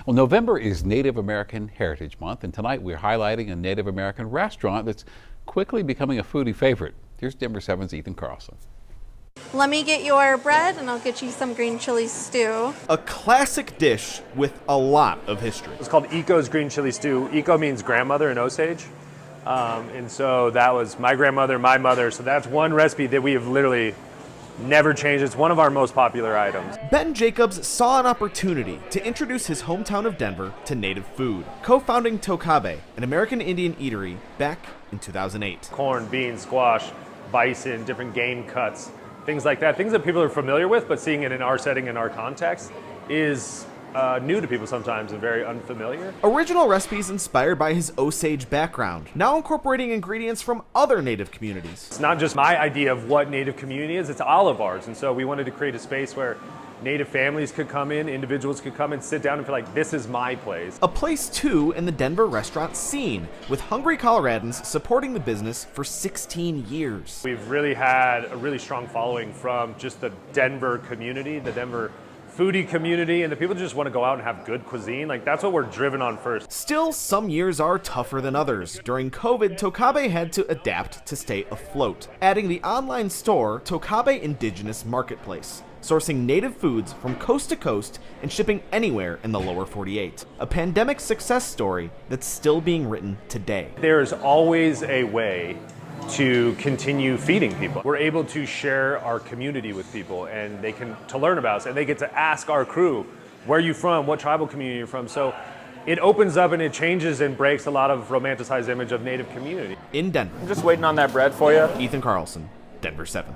Well, November is Native American Heritage Month, and tonight we're highlighting a Native American restaurant that's quickly becoming a foodie favorite. Here's Denver 7's Ethan Carlson. Let me get your bread and I'll get you some green chili stew. A classic dish with a lot of history. It's called Eco's green chili stew. Eco means grandmother in Osage. And so that was my grandmother, my mother. So that's one recipe that we have literally never changed. It's one of our most popular items. Ben Jacobs saw an opportunity to introduce his hometown of Denver to native food, co-founding Tocabe, an American Indian eatery, back in 2008. Corn, beans, squash, bison, different game cuts, things like that. Things that people are familiar with, but seeing it in our setting, in our context, is new to people sometimes and very unfamiliar. Original recipes inspired by his Osage background, now incorporating ingredients from other native communities. It's not just my idea of what native community is, it's all of ours. And so we wanted to create a space where native families could come in, individuals could come and sit down and feel like, this is my place. A place, too, in the Denver restaurant scene, with hungry Coloradans supporting the business for 16 years. We've really had a really strong following from just the Denver community, the Denver foodie community, and the people just want to go out and have good cuisine. Like, that's what we're driven on first. Still, some years are tougher than others. During COVID, Tocabe had to adapt to stay afloat, adding the online store Tocabe Indigenous Marketplace, sourcing native foods from coast to coast and shipping anywhere in the lower 48. A pandemic success story that's still being written today. There's always a way to continue feeding people. We're able to share our community with people, and they can to learn about us, and they get to ask our crew, where are you from, what tribal community you're from. So it opens up and it changes and breaks a lot of romanticized image of native community. In Denver. I'm just waiting on that bread for you. Ethan Carlson, Denver 7.